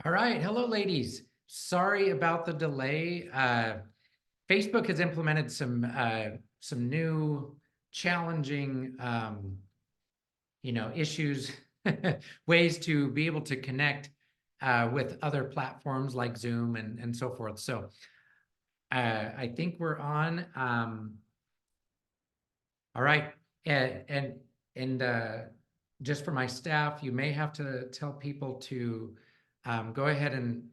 All right. Hello, ladies. Sorry about the delay. Facebook has implemented some new challenging issues, ways to be able to connect with other platforms like Zoom and so forth. So I think we're on. All right. And just for my staff, you may have to tell people to go ahead and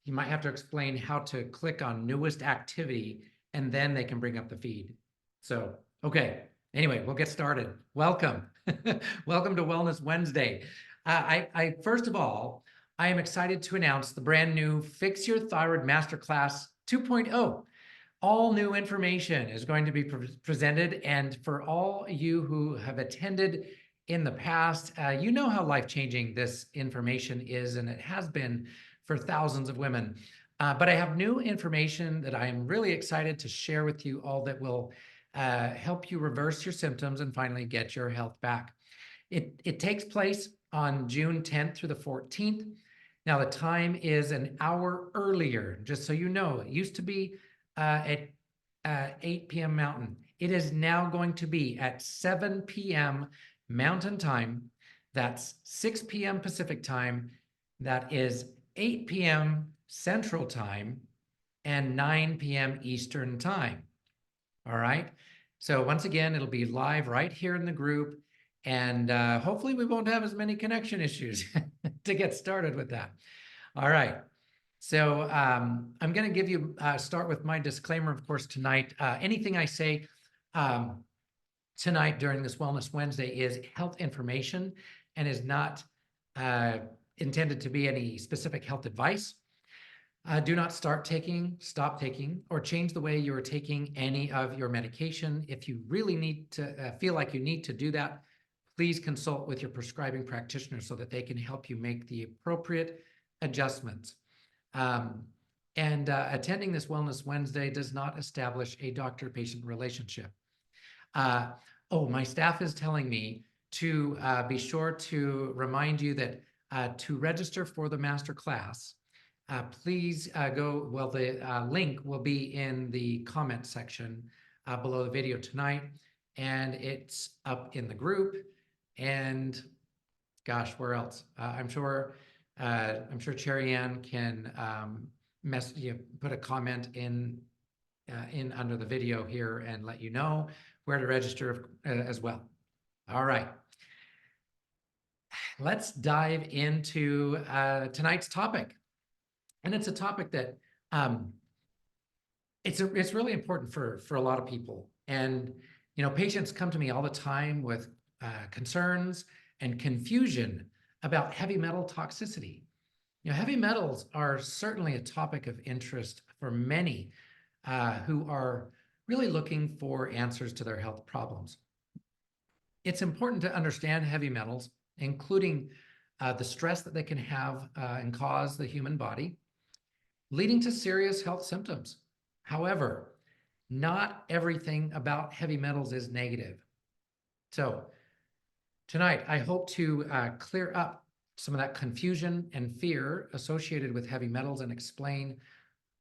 you might have to explain how to click on newest activity and then they can bring up the feed. So, okay. Anyway, we'll get started. Welcome. Welcome to Wellness Wednesday. I first of all, I am excited to announce the brand new Fix Your Thyroid Masterclass 2.0. All new information is going to be presented. And for all you who have attended in the past, you know how life-changing this information is, and it has been for thousands of women. But I have new information that I am really excited to share with you all that will help you reverse your symptoms and finally get your health back. It takes place on June 10th through the 14th. Now, the time is an hour earlier, just so you know. It used to be at 8 p.m. Mountain. It is now going to be at 7 p.m. Mountain Time. That's 6 p.m. Pacific Time. That is 8 p.m. Central Time and 9 p.m. Eastern Time. All right. So once again, it'll be live right here in the group. And hopefully we won't have as many connection issues to get started with that. All right. So I'm going to give you, start with my disclaimer, of course, tonight. Anything I say tonight during this Wellness Wednesday is health information and is not intended to be any specific health advice. Do not start taking, stop taking, or change the way you are taking any of your medication. If you really need to feel like you need to do that, please consult with your prescribing practitioner so that they can help you make the appropriate adjustments. Attending this Wellness Wednesday does not establish a doctor-patient relationship. My staff is telling me to be sure to remind you that to register for the master class, please go, well, the link will be in the comment section below the video tonight, and it's up in the group, and gosh, where else? I'm sure Cherry Ann can put a comment in under the video here and let you know where to register as well. All right. Let's dive into tonight's topic. And it's a topic that it's really important for a lot of people. And patients come to me all the time with concerns and confusion about heavy metal toxicity. Heavy metals are certainly a topic of interest for many who are really looking for answers to their health problems. It's important to understand heavy metals, including the stress that they can have and cause the human body, leading to serious health symptoms. However, not everything about heavy metals is negative. So tonight, I hope to clear up some of that confusion and fear associated with heavy metals and explain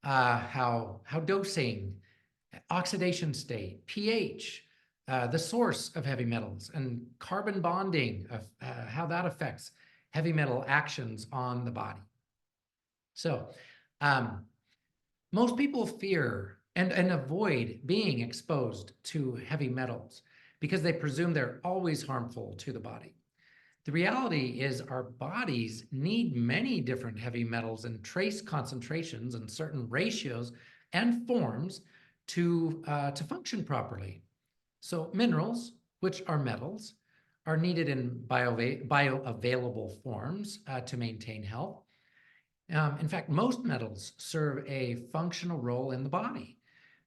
how dosing, oxidation state, pH, the source of heavy metals, and carbon bonding, how that affects heavy metal actions on the body. So most people fear and avoid being exposed to heavy metals because they presume they're always harmful to the body. The reality is our bodies need many different heavy metals in trace concentrations and certain ratios and forms to function properly. So minerals, which are metals, are needed in bioavailable forms to maintain health. In fact, most metals serve a functional role in the body.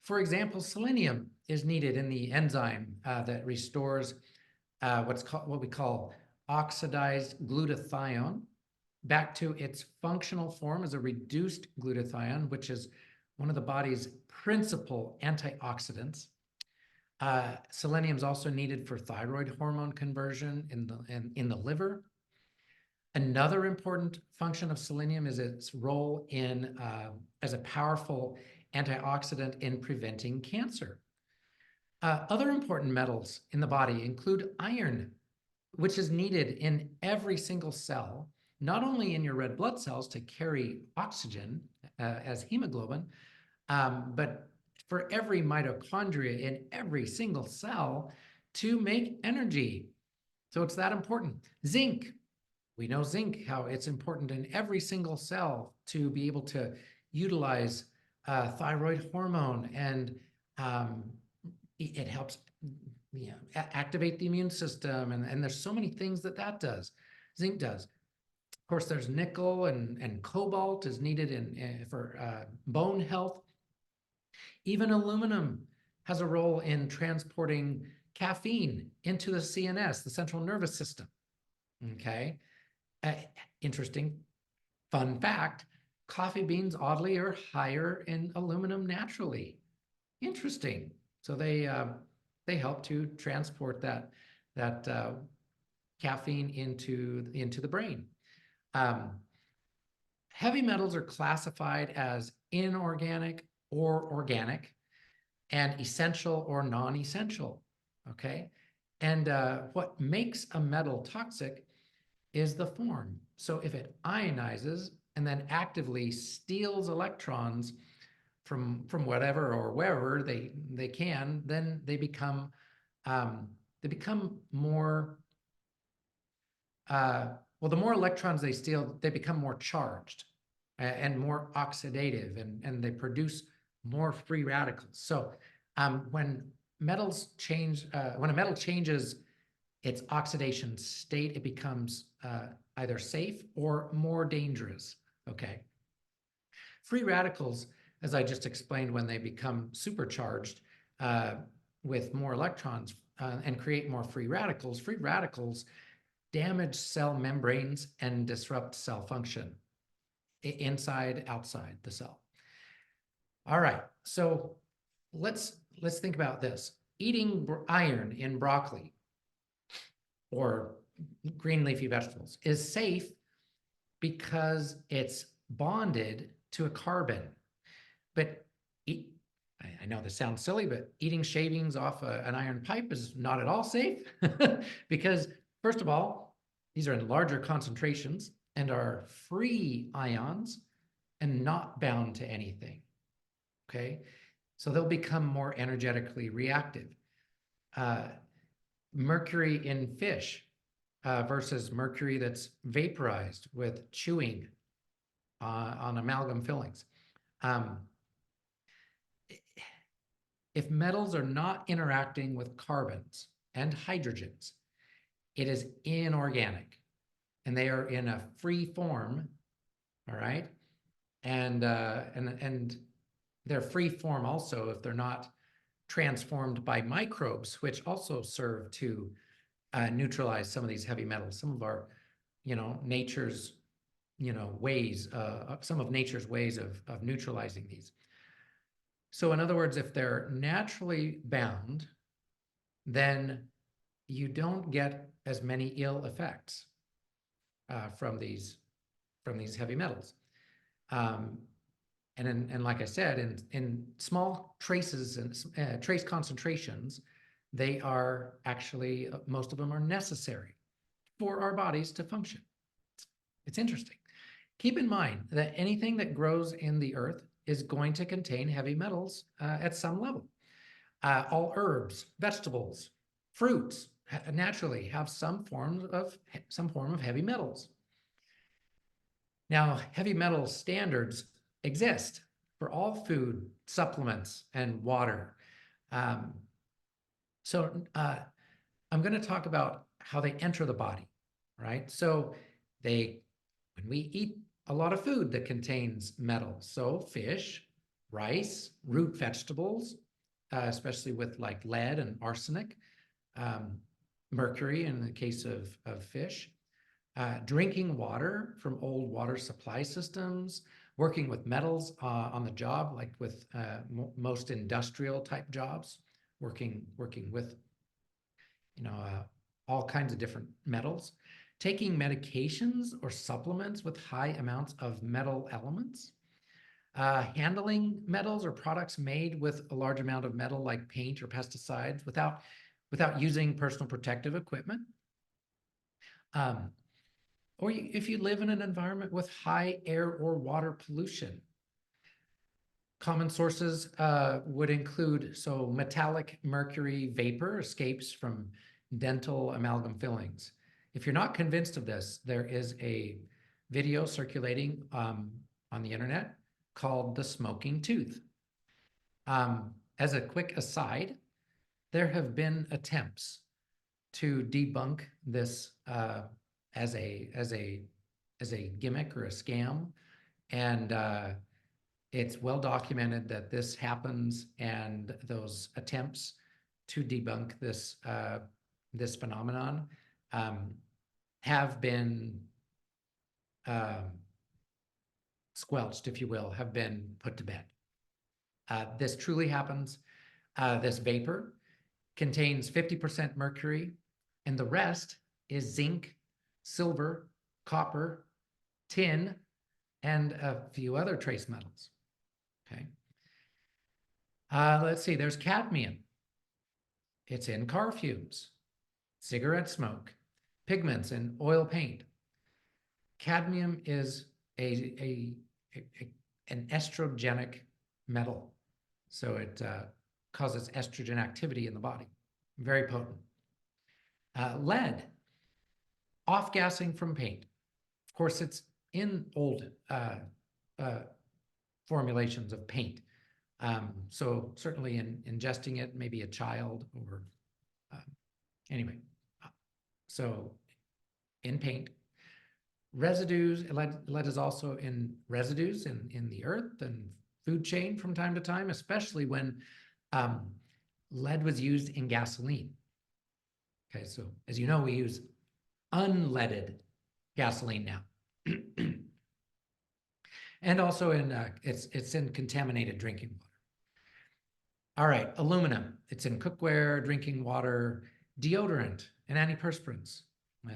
For example, selenium is needed in the enzyme that restores what we call oxidized glutathione back to its functional form as a reduced glutathione, which is one of the body's principal antioxidants. Selenium is also needed for thyroid hormone conversion in the liver. Another important function of selenium is its role in as a powerful antioxidant in preventing cancer. Other important metals in the body include iron, which is needed in every single cell, not only in your red blood cells to carry oxygen as hemoglobin, but for every mitochondria in every single cell to make energy. So it's that important. Zinc. We know zinc, how it's important in every single cell to be able to utilize thyroid hormone, and it helps activate the immune system. And there's so many things that does. Zinc does. Of course, there's nickel and cobalt is needed for bone health. Even aluminum has a role in transporting caffeine into the CNS, the central nervous system. Okay. Interesting fun fact, coffee beans oddly are higher in aluminum naturally. Interesting. So they help to transport that caffeine into the brain. Heavy metals are classified as inorganic or organic, and essential or non-essential. Okay, and what makes a metal toxic is the form. So if it ionizes and then actively steals electrons from whatever or wherever they can, then they become more well, the more electrons they steal, they become more charged and more oxidative, and they produce more free radicals. So when metals change, when a metal changes its oxidation state, it becomes either safe or more dangerous. Okay. Free radicals, as I just explained, when they become supercharged with more electrons and create more free radicals damage cell membranes and disrupt cell function inside, outside the cell. All right, so let's think about this. Eating iron in broccoli or green leafy vegetables is safe because it's bonded to a carbon. But I know this sounds silly, but eating shavings off an iron pipe is not at all safe because, first of all, these are in larger concentrations and are free ions and not bound to anything. Okay, so they'll become more energetically reactive. Mercury in fish versus mercury that's vaporized with chewing on amalgam fillings. If metals are not interacting with carbons and hydrogens, it is inorganic, and they are in a free form. All right, and they're free form also if they're not transformed by microbes, which also serve to neutralize some of these heavy metals, some of our, nature's, ways, some of nature's ways of neutralizing these. So in other words, if they're naturally bound, then you don't get as many ill effects from these heavy metals. And like I said, in small traces and trace concentrations, they are actually, most of them are necessary for our bodies to function. It's interesting. Keep in mind that anything that grows in the earth is going to contain heavy metals at some level. All herbs, vegetables, fruits naturally have some form of heavy metals. Now, heavy metal standards exist for all food, supplements, and water. So I'm going to talk about how they enter the body, right? So when we eat a lot of food that contains metals, so fish, rice, root vegetables, especially with like lead and arsenic, mercury in the case of fish, drinking water from old water supply systems, working with metals on the job, like with most industrial type jobs, working with all kinds of different metals. taking medications or supplements with high amounts of metal elements, handling metals or products made with a large amount of metal like paint or pesticides without using personal protective equipment. Or if you live in an environment with high air or water pollution. Common sources would include, so metallic mercury vapor escapes from dental amalgam fillings. If you're not convinced of this, there is a video circulating on the internet called The Smoking Tooth. As a quick aside, there have been attempts to debunk this as a gimmick or a scam, and it's well documented that this happens, and those attempts to debunk this this phenomenon have been squelched, if you will, have been put to bed. This truly happens. This vapor contains 50% mercury, and the rest is zinc, silver, copper, tin, and a few other trace metals. Okay. Let's see, there's cadmium. It's in car fumes, cigarette smoke, pigments, and oil paint. Cadmium is an estrogenic metal, so it causes estrogen activity in the body. Very potent. Lead, off-gassing from paint. Of course, it's in old formulations of paint. So certainly in ingesting it, maybe a child or anyway. So in paint. Residues, lead is also in residues in the earth and food chain from time to time, especially when lead was used in gasoline. Okay, so as you know, we use unleaded gasoline now. And also in it's in contaminated drinking water. All right, aluminum. It's in cookware, drinking water, deodorant, and antiperspirants,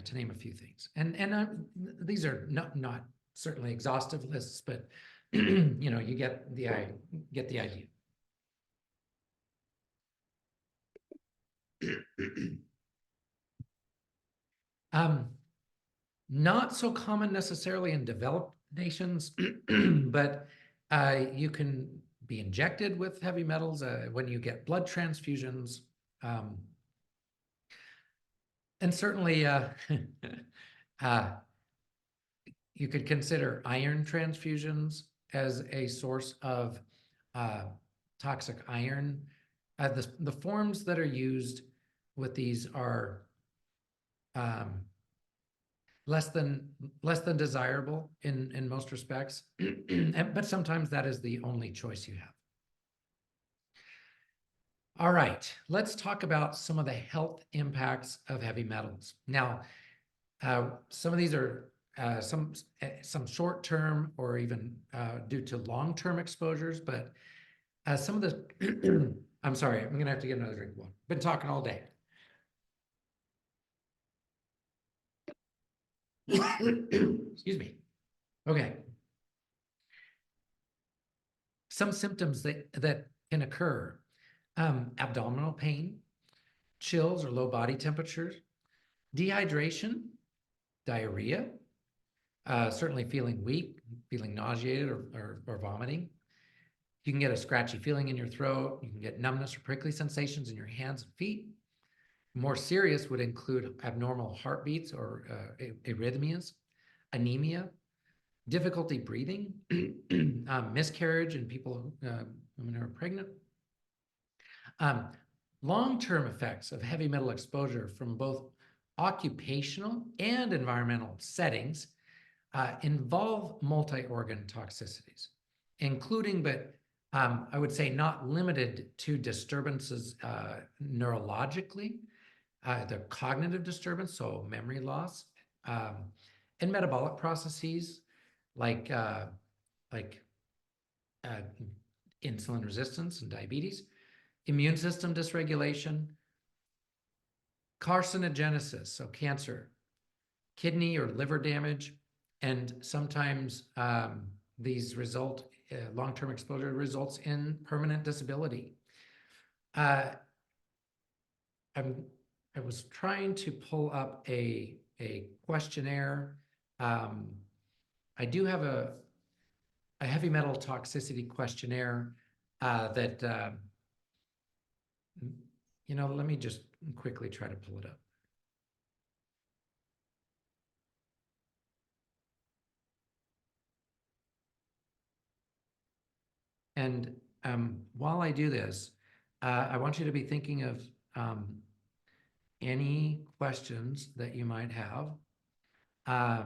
to name a few things. And these are not certainly exhaustive lists, but you know, you get the idea. Not so common necessarily in developed nations, but you can be injected with heavy metals when you get blood transfusions. And certainly you could consider iron transfusions as a source of toxic iron. The forms that are used with these are less than desirable in most respects, but sometimes that is the only choice you have. All right, let's talk about some of the health impacts of heavy metals. Now, some of these are some short-term or even due to long-term exposures, but some of the, I'm sorry, I'm gonna have to get another drink of water. Been talking all day. Excuse me. Okay. Some symptoms that can occur: abdominal pain, chills or low body temperatures, dehydration, diarrhea, certainly feeling weak, feeling nauseated or vomiting. You can get a scratchy feeling in your throat. You can get numbness or prickly sensations in your hands and feet. More serious would include abnormal heartbeats or arrhythmias, anemia, difficulty breathing, miscarriage in people, women who are pregnant. Long-term effects of heavy metal exposure from both occupational and environmental settings involve multi-organ toxicities, including, but I would say not limited to, disturbances neurologically, the cognitive disturbance, so memory loss, and metabolic processes like insulin resistance and diabetes, immune system dysregulation, carcinogenesis, so cancer, kidney or liver damage, and sometimes these long-term exposure results in permanent disability. I was trying to pull up a questionnaire. I do have a heavy metal toxicity questionnaire that let me just quickly try to pull it up. And while I do this, I want you to be thinking of any questions that you might have. All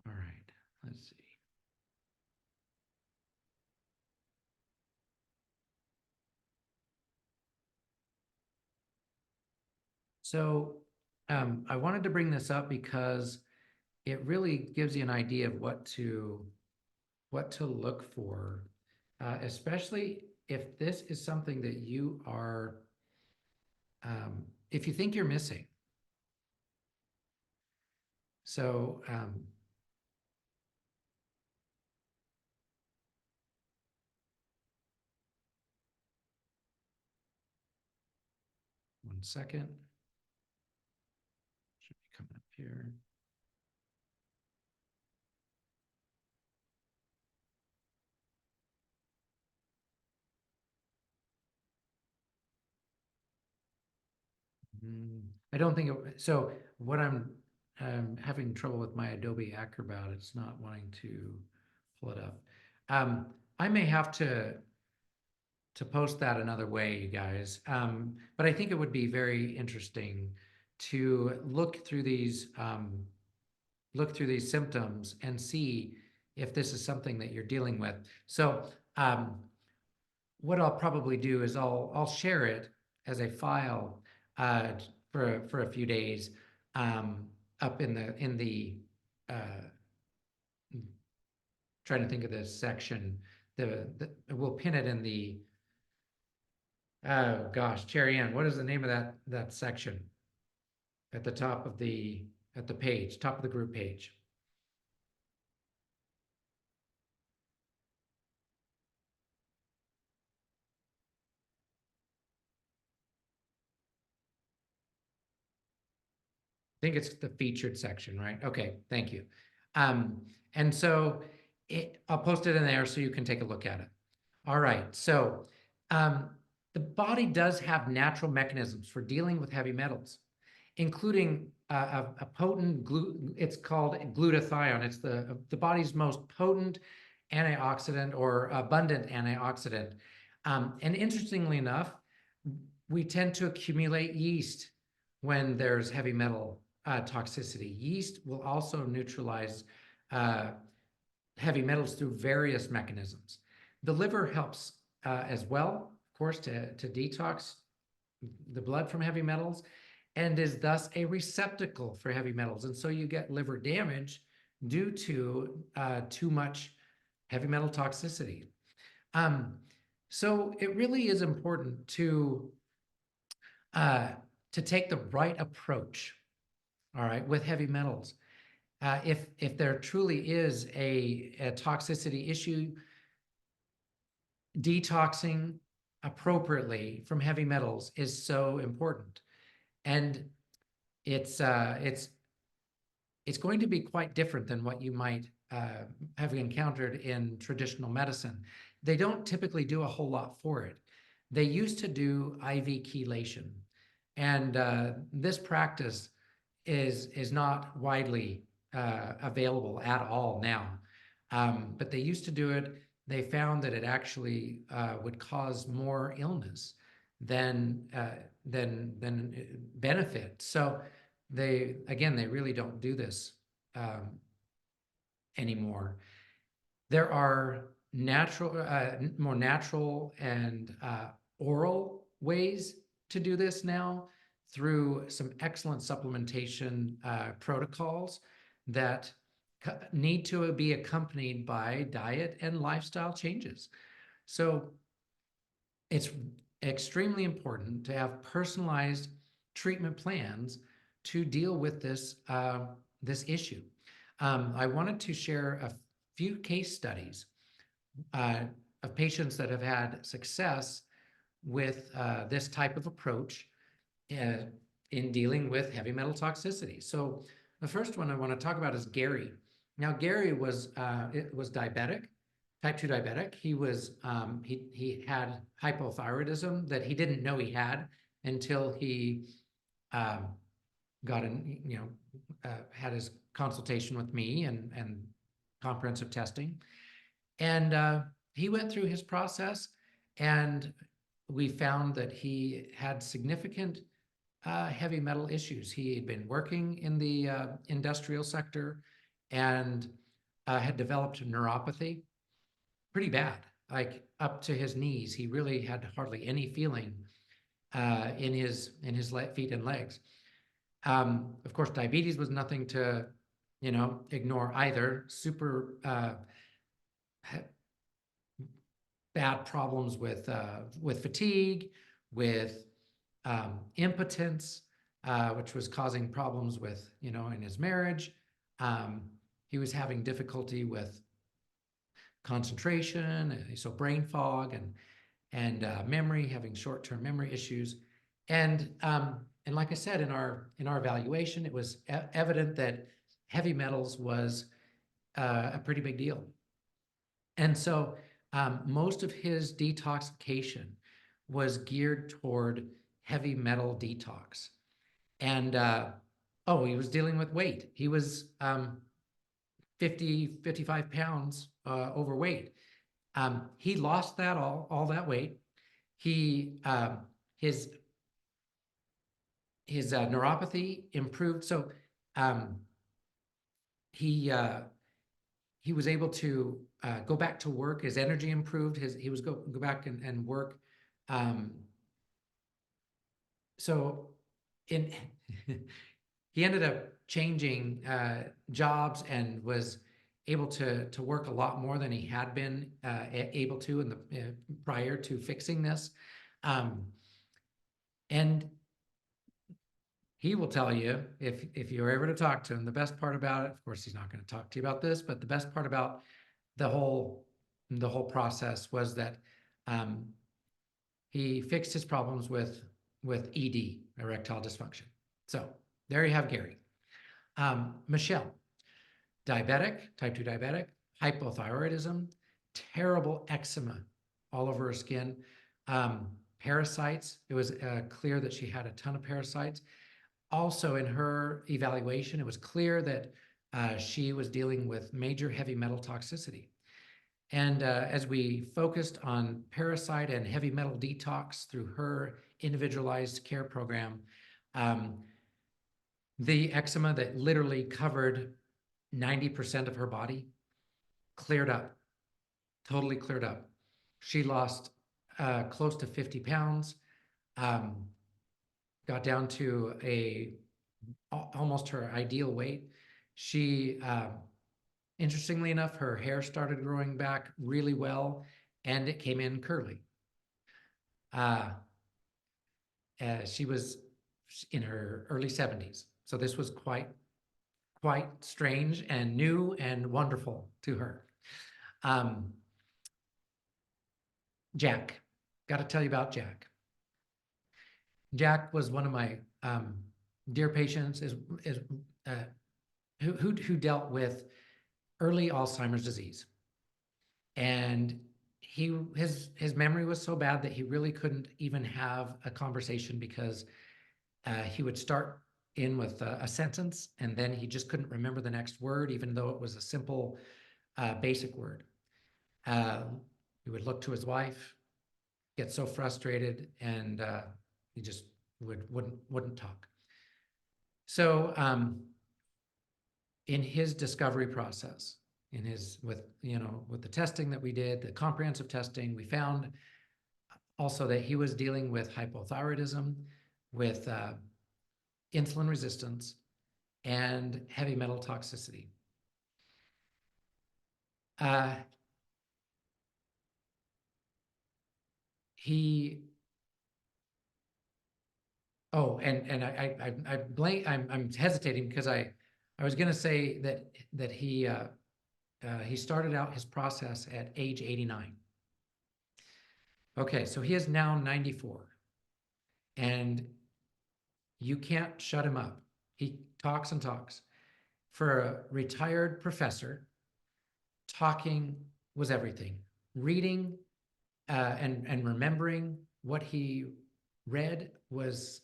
right, let's see. So I wanted to bring this up because it really gives you an idea of what to look for, especially if this is something that you are, if you think you're missing. So one second. Should be coming up here. I don't think so. What I'm having trouble with my Adobe Acrobat. It's not wanting to pull it up. I may have to post that another way, you guys. But I think it would be very interesting to look through these symptoms and see if this is something that you're dealing with. So what I'll probably do is I'll share it as a file for a few days up in the trying to think of this section. We'll pin it in the oh gosh, Cherry Ann, what is the name of that section at the top of the page, top of the group page? I think it's the featured section, right? Okay, thank you. And so I'll post it in there so you can take a look at it. All right, so the body does have natural mechanisms for dealing with heavy metals, including a potent it's called glutathione. It's the body's most potent antioxidant or abundant antioxidant. And interestingly enough, we tend to accumulate yeast when there's heavy metal toxicity. Yeast will also neutralize heavy metals through various mechanisms. The liver helps as well, of course, to detox the blood from heavy metals, and is thus a receptacle for heavy metals. And so you get liver damage due to too much heavy metal toxicity. So it really is important to take the right approach, all right, with heavy metals. If there truly is a toxicity issue, detoxing appropriately from heavy metals is so important. And it's going to be quite different than what you might have encountered in traditional medicine. They don't typically do a whole lot for it. They used to do IV chelation, and this practice is not widely available at all now. But they used to do it. They found that it actually would cause more illness than benefit. So they really don't do this anymore. There are more natural and oral ways to do this now through some excellent supplementation protocols that need to be accompanied by diet and lifestyle changes. So it's extremely important to have personalized treatment plans to deal with this issue. I wanted to share a few case studies of patients that have had success with this type of approach in dealing with heavy metal toxicity. So the first one I want to talk about is Gary. Now, Gary was diabetic, type 2 diabetic. He had hypothyroidism that he didn't know he had until he got had his consultation with me and comprehensive testing. And he went through his process, and we found that he had significant heavy metal issues. He had been working in the industrial sector and had developed neuropathy pretty bad, like up to his knees. He really had hardly any feeling in his feet and legs. Of course, diabetes was nothing to, ignore either. Super bad problems with fatigue, with impotence, which was causing problems with, in his marriage. He was having difficulty with concentration, so brain fog and memory, having short-term memory issues. And like I said, in our evaluation, it was evident that heavy metals was a pretty big deal. And so most of his detoxification was geared toward heavy metal detox. And he was dealing with weight. He was 55 pounds overweight. He lost that all that weight. His neuropathy improved. So he was able to go back to work. His energy improved. He was go back and work. So he ended up changing jobs and was able to work a lot more than he had been able to in the prior to fixing this. And he will tell you, if you're ever to talk to him, the best part about it, of course, he's not going to talk to you about this, but the best part about the whole process was that he fixed his problems with ED, erectile dysfunction. So there you have Gary. Michelle, diabetic, type 2 diabetic, hypothyroidism, terrible eczema all over her skin, parasites. It was clear that she had a ton of parasites. Also, in her evaluation, it was clear that she was dealing with major heavy metal toxicity. And as we focused on parasite and heavy metal detox through her individualized care program, the eczema that literally covered 90% of her body cleared up, totally cleared up. She lost close to 50 pounds, got down to almost her ideal weight. She, interestingly enough, her hair started growing back really well, and it came in curly. She was in her early 70s. So this was quite strange and new and wonderful to her. Jack, got to tell you about Jack. Jack was one of my dear patients who dealt with early Alzheimer's disease. And his memory was so bad that he really couldn't even have a conversation because he would start in with a sentence and then he just couldn't remember the next word, even though it was a simple basic word. He would look to his wife, get so frustrated, and he just wouldn't talk. So in his discovery process, with the testing that we did, the comprehensive testing, we found also that he was dealing with hypothyroidism, with insulin resistance, and heavy metal toxicity. Oh, and I blame, I'm hesitating because I was going to say that he started out his process at age 89. Okay, so he is now 94, and you can't shut him up. He talks and talks. For a retired professor, talking was everything. Reading and remembering what he read was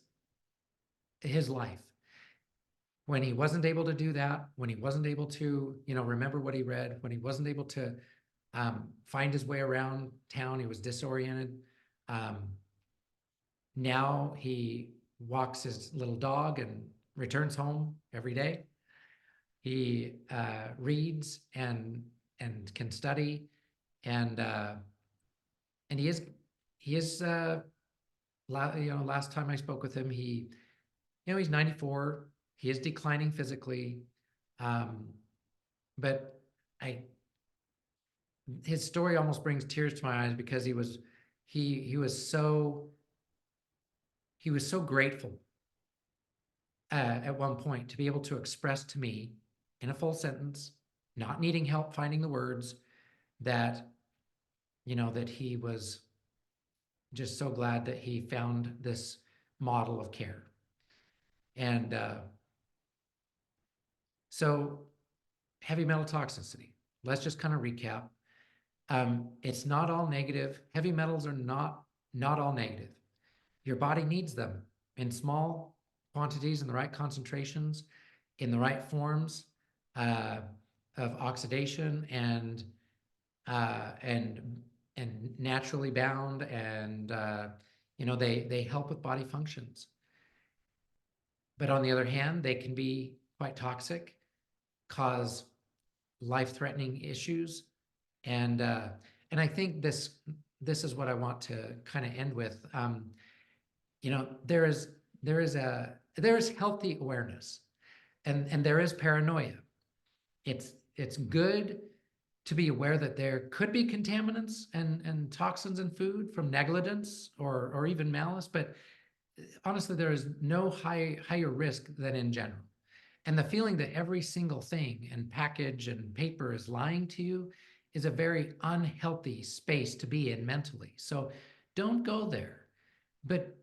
his life. When he wasn't able to do that, when he wasn't able to, remember what he read, when he wasn't able to find his way around town, he was disoriented. Now he walks his little dog and returns home every day. He reads and can study, and he is last time I spoke with him, he's 94. He is declining physically, but his story almost brings tears to my eyes because he was so grateful at one point to be able to express to me in a full sentence, not needing help finding the words, that that he was just so glad that he found this model of care. And so heavy metal toxicity, let's just kind of recap. It's not all negative. Heavy metals are not all negative. Your body needs them in small quantities, in the right concentrations, in the right forms of oxidation and naturally bound, and they help with body functions. But on the other hand, they can be quite toxic, cause life-threatening issues, and I think this is what I want to kind of end with. There is healthy awareness, and there is paranoia. It's good to be aware that there could be contaminants and toxins in food from negligence or even malice, but honestly, there is no higher risk than in general. And the feeling that every single thing and package and paper is lying to you is a very unhealthy space to be in mentally. So don't go there. But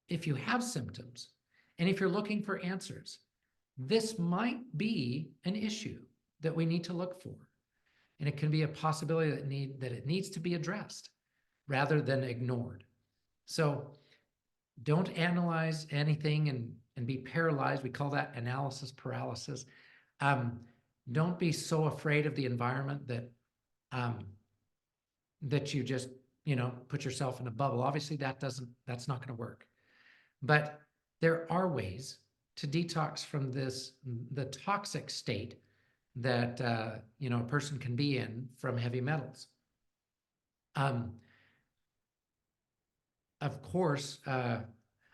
if you have symptoms and if you're looking for answers, this might be an issue that we need to look for. And it can be a possibility that it needs to be addressed rather than ignored. So don't analyze anything and be paralyzed. We call that analysis paralysis. Don't be so afraid of the environment that you just put yourself in a bubble. Obviously, that's not going to work. But there are ways to detox from the toxic state that a person can be in from heavy metals. Of course,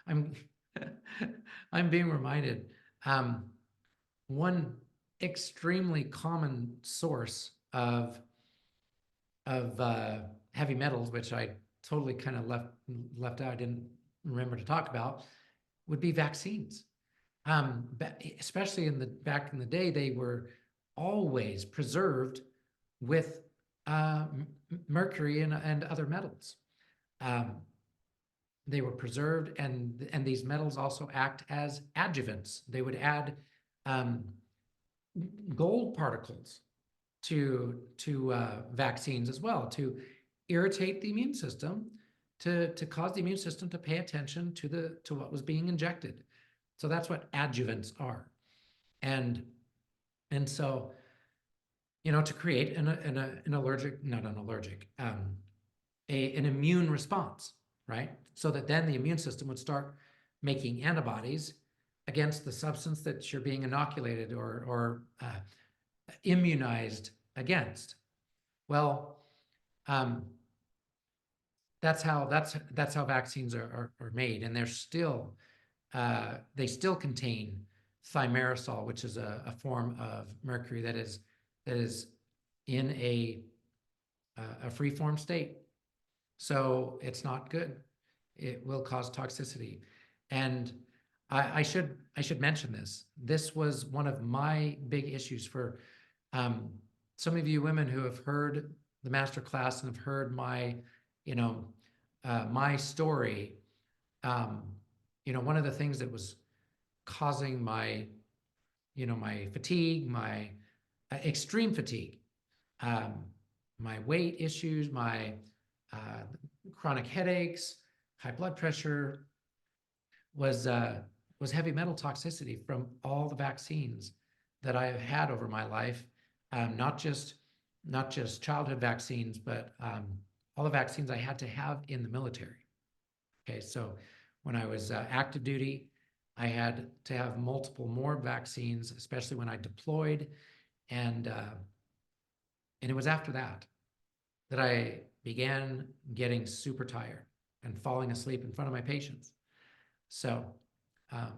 I'm I'm being reminded, one extremely common source of heavy metals, which I totally kind of left out, I didn't remember to talk about, would be vaccines. Especially back in the day, they were always preserved with mercury and other metals. They were preserved, and these metals also act as adjuvants. They would add gold particles to vaccines as well, to irritate the immune system, to cause the immune system to pay attention to what was being injected. So that's what adjuvants are. And so, to create an immune response, right? So that then the immune system would start making antibodies against the substance that you're being inoculated or immunized against. Well, that's how vaccines are made, and they're still they still contain thimerosal, which is a form of mercury that is in a free-form state. So it's not good. It will cause toxicity. And I should mention this. This was one of my big issues for some of you women who have heard the master class and have heard my, you know, my story. One of the things that was causing my, my fatigue, my extreme fatigue, um, my weight issues, my uh, chronic headaches, high blood pressure, was heavy metal toxicity from all the vaccines that I have had over my life, not just childhood vaccines, but all the vaccines I had to have in the military. Okay, so when I was active duty, I had to have multiple more vaccines, especially when I deployed, and it was after that that I began getting super tired and falling asleep in front of my patients. So um,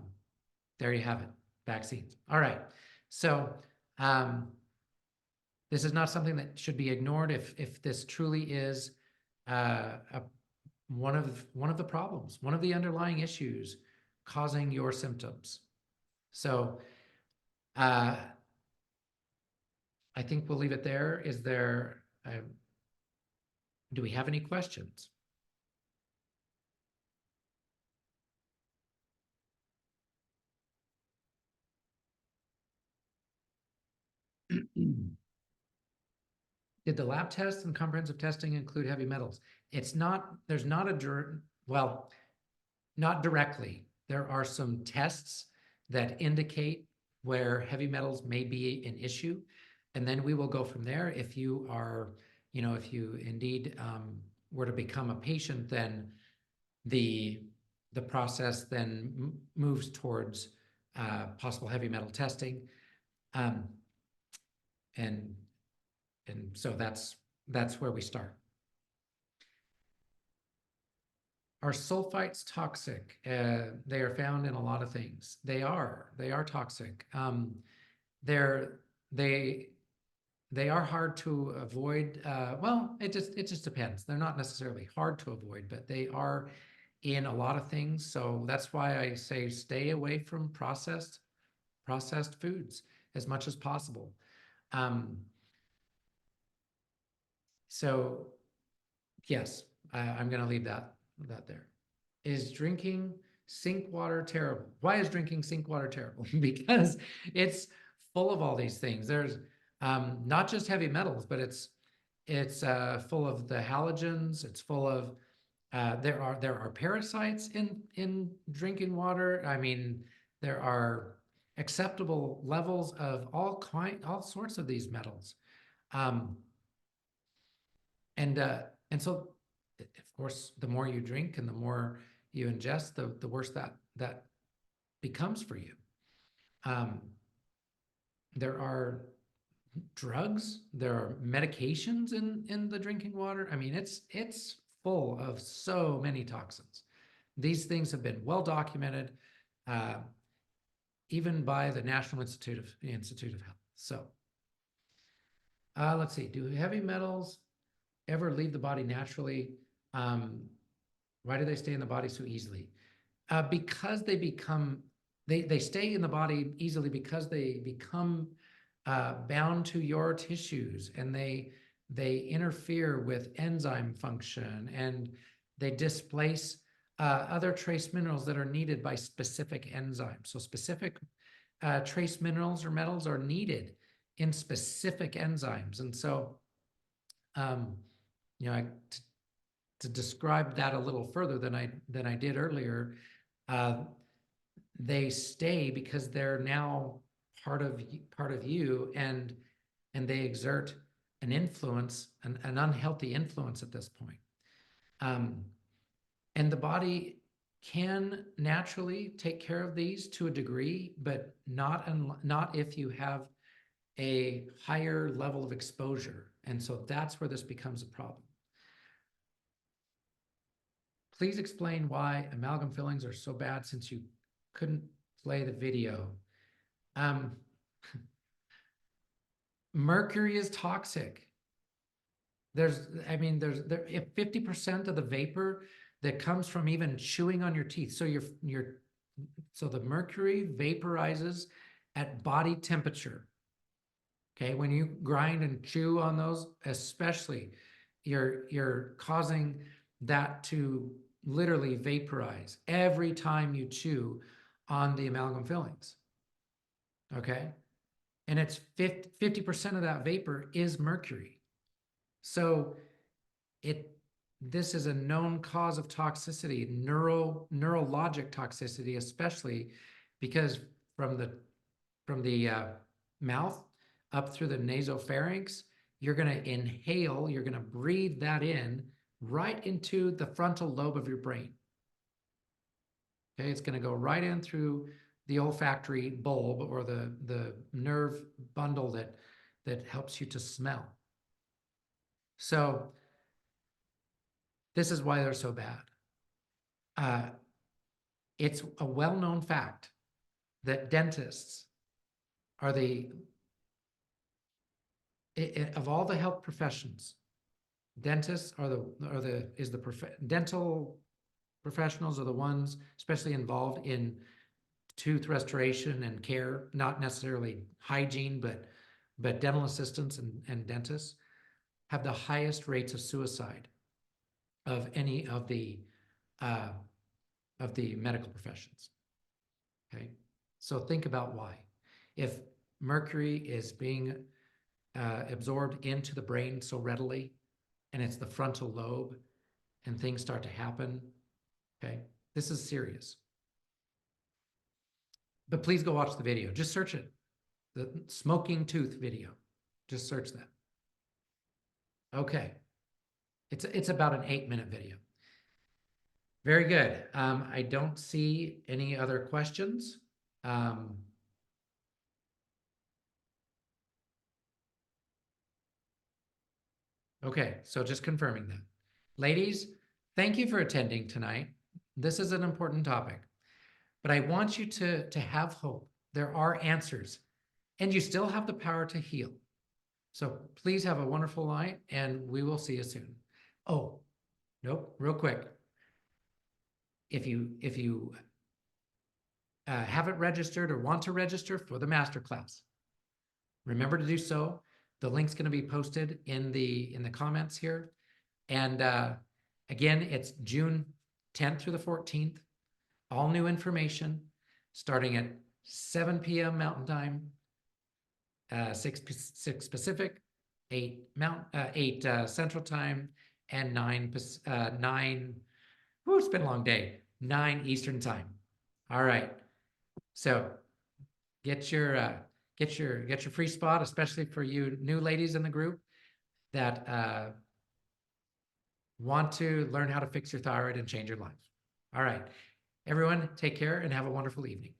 there you have it, vaccines. All right. So um, this is not something that should be ignored if this truly is one of the problems, one of the underlying issues causing your symptoms. So I think we'll leave it there. Is there, do we have any questions? Did the lab tests and comprehensive testing include heavy metals? It's not, there's not well, not directly. There are some tests that indicate where heavy metals may be an issue. And then we will go from there. If you are, if you indeed were to become a patient, then the process then moves towards possible heavy metal testing. And so that's where we start. Are sulfites toxic? They are found in a lot of things. They are toxic. They are hard to avoid. Well, it just depends. They're not necessarily hard to avoid, but they are in a lot of things. So that's why I say stay away from processed foods as much as possible. So yes, I'm going to leave that there. Is drinking sink water terrible? Why is drinking sink water terrible? Because it's full of all these things. There's not just heavy metals, but it's full of the halogens. It's full of there are parasites in drinking water. I mean, there are acceptable levels of all sorts of these metals. And so, of course, the more you drink and the more you ingest, the worse that becomes for you. There are drugs, there are medications in the drinking water. I mean, it's full of so many toxins. These things have been well documented, even by the National Institute of Health. So let's see. Do heavy metals ever leave the body naturally? Why do they stay in the body so easily? Because they stay in the body easily because they become bound to your tissues, and they interfere with enzyme function, and they displace other trace minerals that are needed by specific enzymes. So specific trace minerals or metals are needed in specific enzymes. And so, to describe that a little further than I did earlier, they stay because they're now part of you, and they exert an influence, an unhealthy influence at this point. And the body can naturally take care of these to a degree, but not if you have a higher level of exposure. And so that's where this becomes a problem. Please explain why amalgam fillings are so bad since you couldn't play the video. Mercury is toxic. If 50% of the vapor that comes from even chewing on your teeth, so your So the mercury vaporizes at body temperature. Okay, when you grind and chew on those, especially, you're causing that to literally vaporize every time you chew on the amalgam fillings. Okay, and it's 50% of that vapor is mercury. So this is a known cause of toxicity, neurologic toxicity, especially because from the mouth up through the nasopharynx, you're going to inhale, you're going to breathe that in right into the frontal lobe of your brain. Okay, it's going to go right in through the olfactory bulb or the nerve bundle that helps you to smell. So this is why they're so bad. It's a well-known fact that dentists are of all the health professions, dentists dental professionals are the ones especially involved in tooth restoration and care, not necessarily hygiene, but dental assistants and dentists have the highest rates of suicide of any of the medical professions. Okay, so think about why. If mercury is being absorbed into the brain so readily, and it's the frontal lobe, and things start to happen, okay, this is serious. But please go watch the video. Just search it, the smoking tooth video. Just search that. Okay, it's about an 8-minute video. Very good. I don't see any other questions. Okay, so just confirming that. Ladies, thank you for attending tonight. This is an important topic, but I want you to have hope. There are answers, and you still have the power to heal. So please have a wonderful night, and we will see you soon. Oh, nope, real quick. If you haven't registered or want to register for the masterclass, remember to do so. The link's going to be posted in the comments here. And again, it's June 10th through the 14th. All new information starting at 7 p.m. Mountain Time, 6 Pacific, 8 Central Time, and 9 it's been a long day, 9 Eastern Time. All right. So get your free spot, especially for you new ladies in the group that want to learn how to fix your thyroid and change your life. All right, everyone, take care and have a wonderful evening.